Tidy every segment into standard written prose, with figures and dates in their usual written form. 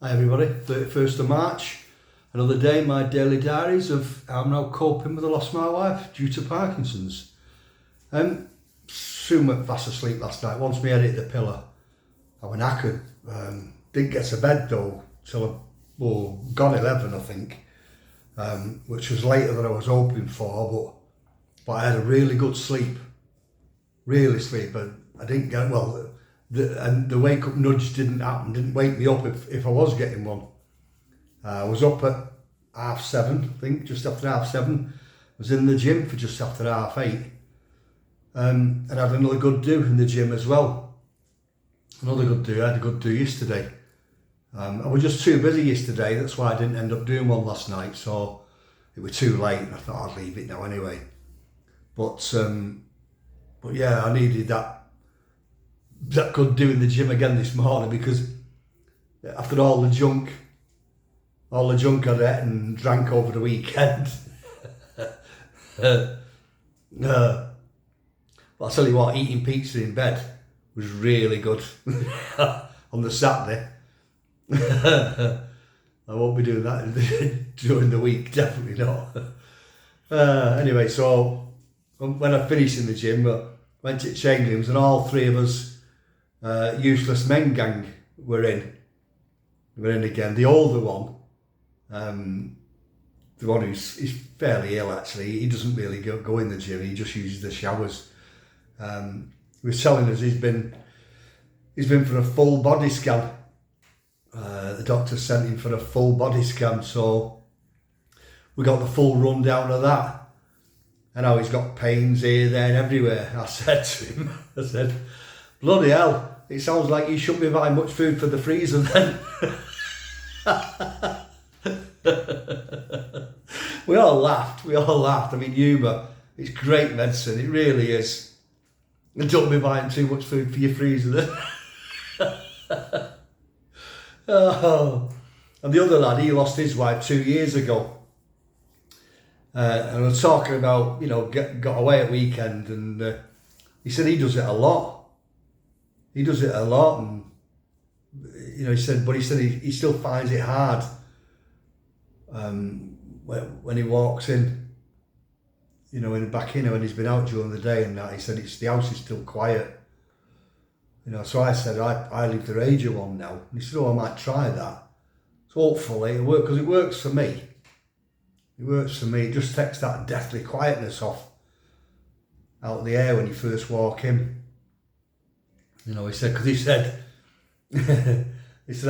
Hi everybody, 31st of March, another day in my daily diaries of how I'm now coping with the loss of my wife due to Parkinson's. Soon went fast asleep last night. Once my head hit the pillow, I was knackered. Didn't get to bed though till gone 11 I think, which was later than I was hoping for, but I had a really good sleep, really sleep. I didn't get, the wake up nudge didn't happen, didn't wake me up if I was getting one. I was up at 7:30, I think, just after 7:30. I was in the gym for just after 8:30. And had another good do in the gym as well. Another good do, I had a good do yesterday. I was just too busy yesterday, that's why I didn't end up doing one last night, so it was too late and I thought I'd leave it now anyway. But yeah, I needed that good do in the gym again this morning, because after all the junk I'd ate and drank over the weekend. But I'll tell you what, eating pizza in bed was really good on the Saturday. I won't be doing that during the week, definitely not. Anyway, so when I finished in the gym, I went to change rooms and all three of us useless men gang were in again. The older one, the one who's fairly ill actually, he doesn't really go in the gym, he just uses the showers. He was telling us he's been for a full body scan. The doctor sent him for a full body scan, so we got the full rundown of that. And how he's got pains here, there and everywhere. I said to him, bloody hell, it sounds like you shouldn't be buying much food for the freezer then. We all laughed. I mean, humour, it's great medicine, it really is. And don't be buying too much food for your freezer then. Oh. And the other lad, he lost his wife 2 years ago. And I was talking about, got away at weekend, and he said he does it a lot. And he said he still finds it hard when he walks in, when he's been out during the day and that. He said the house is still quiet. So I said I live the age of one now. And he said, I might try that. So hopefully it'll work, because it works for me. It just takes that deathly quietness out of the air when you first walk in. He said, I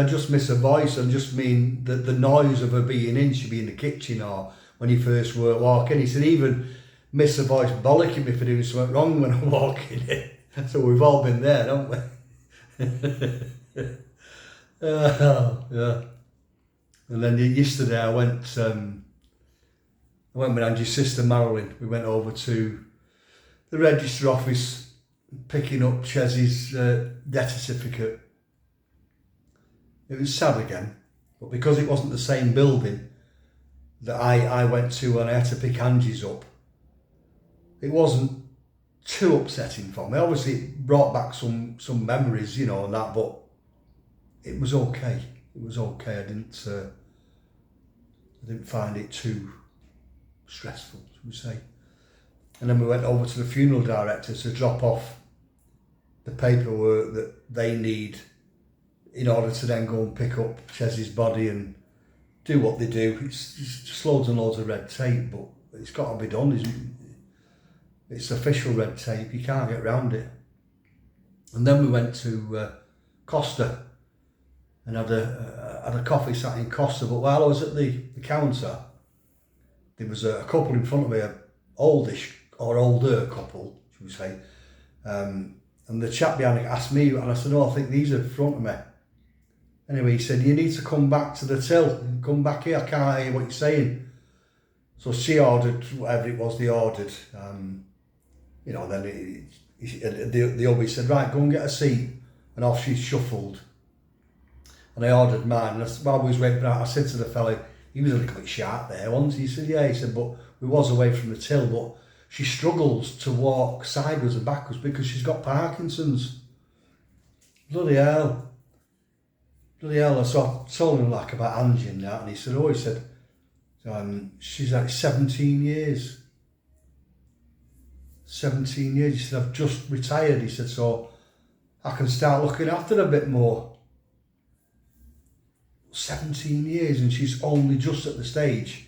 just miss her voice, and just mean that the noise of her being in, she'd be in the kitchen or when you first walk in. He said, even miss her voice bollocking me for doing something wrong when I'm walking in. So we've all been there, haven't we? Yeah. And then yesterday I went with Angie's sister Marilyn. We went over to the register office, picking up Chez's death certificate. It was sad again, but because it wasn't the same building that I went to and I had to pick Angie's up, it wasn't too upsetting for me. Obviously it brought back some memories, and that, but it was okay. I didn't find it too stressful, should we say. And then we went over to the funeral director to drop off the paperwork that they need in order to then go and pick up Chez's body and do what they do. It's just loads and loads of red tape, but it's got to be done, isn't it? It's official red tape, you can't get around it. And then we went to Costa and had a coffee sat in Costa, but while I was at the counter, there was a couple in front of me, an oldish or older couple, should we say, and the chap behind it asked me, and I said, I think these are in front of me. Anyway, he said, you need to come back to the till, come back here, I can't hear what you're saying. So she ordered whatever it was they ordered. Then the hubby said, right, go and get a seat, and off she shuffled. And I ordered mine, and while we was waiting for that, I said to the fella, he was a little bit sharp there once, he said, yeah, he said, but we was away from the till, but she struggles to walk sideways and backwards because she's got Parkinson's. Bloody hell. bloody hell, I told him like about Angie and that, and he said, oh, he said, she's like 17 years. 17 years. He said, I've just retired. He said, so I can start looking after her a bit more. 17 years, and she's only just at the stage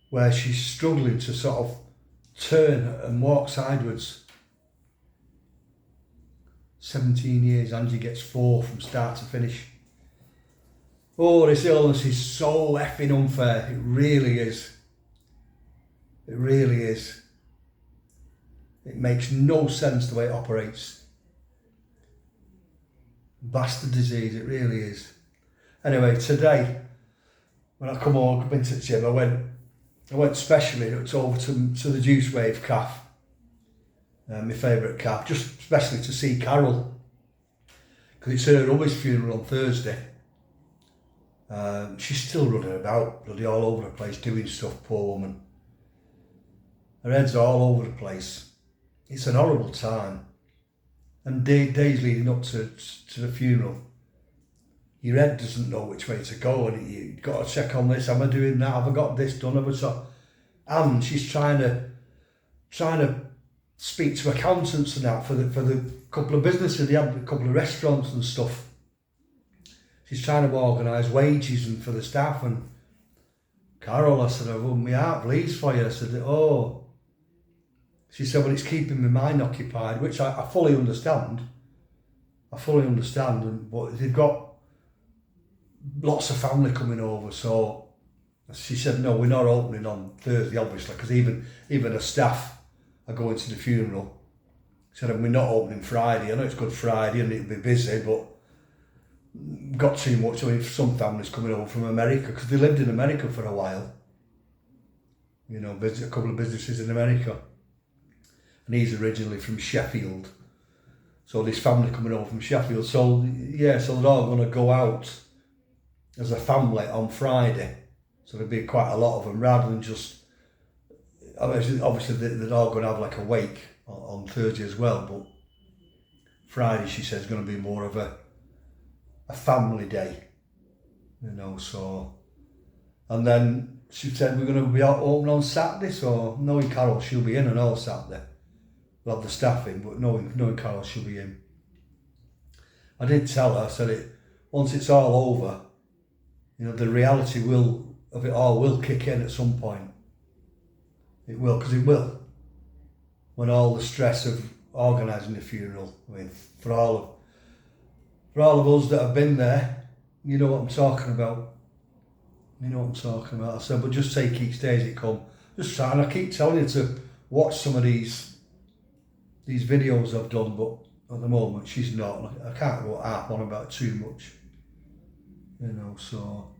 where she's struggling to sort of turn and walk sideways. 17 years, Angie gets 4 from start to finish. Oh, this illness is so effing unfair. It really is. It really is. It makes no sense the way it operates. Bastard disease, it really is. Anyway, today, when I come into the gym, I went specially, it's over to the Juice Wave calf, my favourite calf, just especially to see Carol, because it's her hubby's funeral on Thursday. She's still running about, bloody all over the place, doing stuff, poor woman. Her head's all over the place. It's an horrible time. And days leading up to the funeral, your head doesn't know which way to go, and you've got to check on this, am I doing that, have I got this done, have I so, and she's trying to speak to accountants and that for the couple of businesses, they have a couple of restaurants and stuff. She's trying to organise wages and for the staff, and Carol, I said, oh, my heart bleeds for you. I said, oh. She said, well, it's keeping my mind occupied, which I fully understand. But they've got lots of family coming over, so she said, no, we're not opening on Thursday, obviously, because even the staff are going to the funeral. She said, we're not opening Friday. I know it's Good Friday and it'll be busy, but got too much. I mean, some families coming over from America, because they lived in America for a while. You know, visit a couple of businesses in America. And he's originally from Sheffield. So this family coming over from Sheffield. So, yeah, so they're all going to go out as a family on Friday. So there'll be quite a lot of them, rather than just, obviously they're all going to have like a wake on Thursday as well, but Friday, she says, is going to be more of a family day, you know, so. And then she said, we're going to be out open on Saturday, so knowing Carol, she'll be in on all Saturday. We'll have the staff in, but knowing Carol, she'll be in. I did tell her, I said, once it's all over, you know, the reality of it all will kick in at some point. It will, because it will. When all the stress of organising the funeral, I mean, for all of us that have been there, you know what I'm talking about. I said, but just take each day as it comes. Just try, and I keep telling you to watch some of these videos I've done, but at the moment she's not. I can't go harp on about too much, you know. So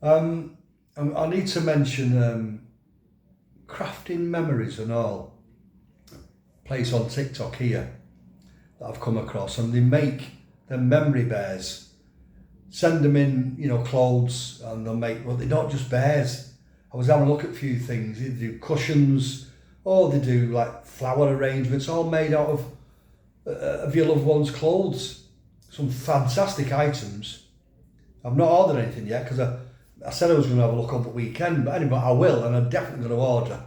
I need to mention Crafting Memories and all, place on TikTok here that I've come across, and they make the memory bears. Send them in, you know, clothes, and they'll make, well, they're not just bears. I was having a look at a few things. They do cushions, or they do like flower arrangements, all made out of your loved one's clothes. Some fantastic items. I've not ordered anything yet, because I said I was going to have a look over the weekend, but anyway, I will, and I'm definitely going to order.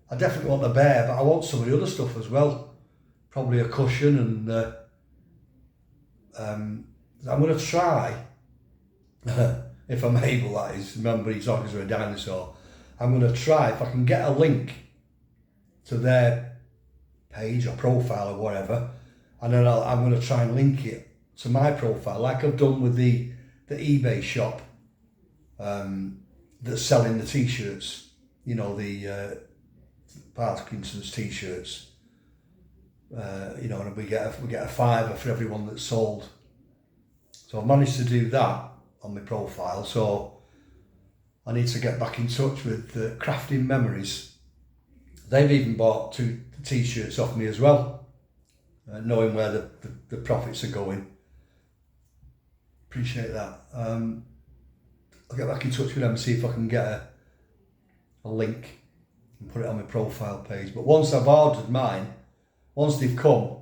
I definitely want the bear, but I want some of the other stuff as well. Probably a cushion, and I'm going to try, if I'm able, that is, remember he's talking to a dinosaur, I'm going to try if I can get a link to their page or profile or whatever, and then I'm going to try and link it to my profile, like I've done with the eBay shop that's selling the t-shirts, you know, the Parkinson's t-shirts, you know, and we get a £5 for everyone that's sold. So I've managed to do that on my profile, so I need to get back in touch with Crafting Memories. They've even bought 2 t-shirts off me as well, knowing where the profits are going. Appreciate that. I'll get back in touch with them and see if I can get a link and put it on my profile page. But once I've ordered mine, once they've come,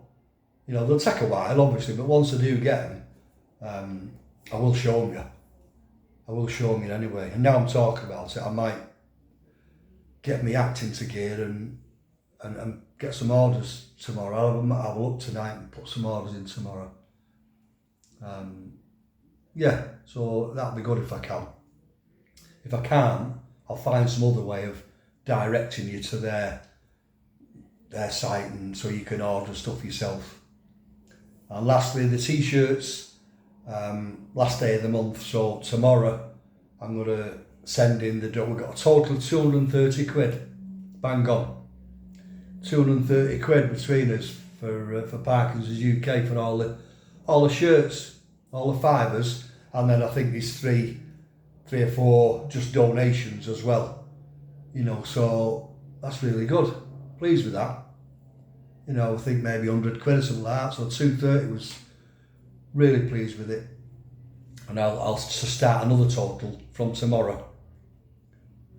you know, they'll take a while obviously, but once I do get them, I will show them you. I will show them you anyway. And now I'm talking about it, I might get me acting to gear and get some orders tomorrow. I'll have a look tonight and put some orders in tomorrow. Yeah, so that'll be good if I can. If I can't, I'll find some other way of directing you to their site, and so you can order stuff yourself. And lastly, the t-shirts, last day of the month, so tomorrow I'm going to send in the dough. We've got a total of 230 quid, bang on. 230 quid between us for Parkinson's UK for all the shirts, all the fibres, and then I think there's three or four just donations as well. You know, so that's really good. Pleased with that. You know, I think maybe 100 quid or something like that. So 230 was really pleased with it. And I'll start another total from tomorrow,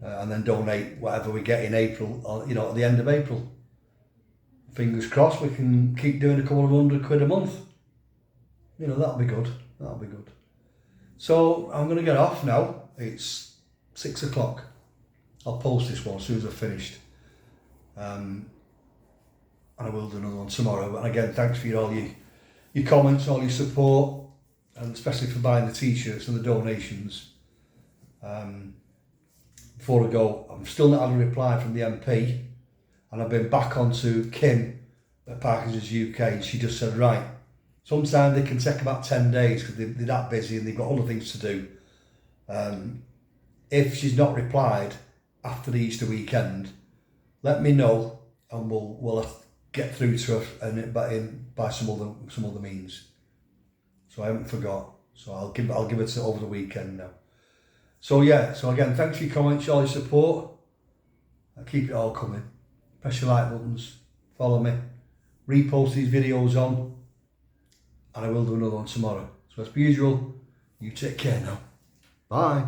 and then donate whatever we get in April, or, you know, at the end of April. Fingers crossed we can keep doing a couple of 100 quid a month. You know, that'll be good. That'll be good. So I'm going to get off now. It's 6 o'clock. I'll post this one as soon as I've finished. And I will do another one tomorrow. But again, thanks for all your comments, all your support, and especially for buying the t-shirts and the donations. Before I go, I'm still not having a reply from the MP, and I've been back onto Kim at Parkinson's UK, and she just said, right, sometimes they can take about 10 days because they're that busy and they've got other things to do. If she's not replied after the Easter weekend, let me know, and we'll get through to her and by some other means. So I haven't forgot. So I'll give it to over the weekend now. So yeah. So again, thanks for your comments, all your support. I'll keep it all coming. Press your like buttons. Follow me. Repost these videos on, and I will do another one tomorrow. So as per usual, you take care now. Bye.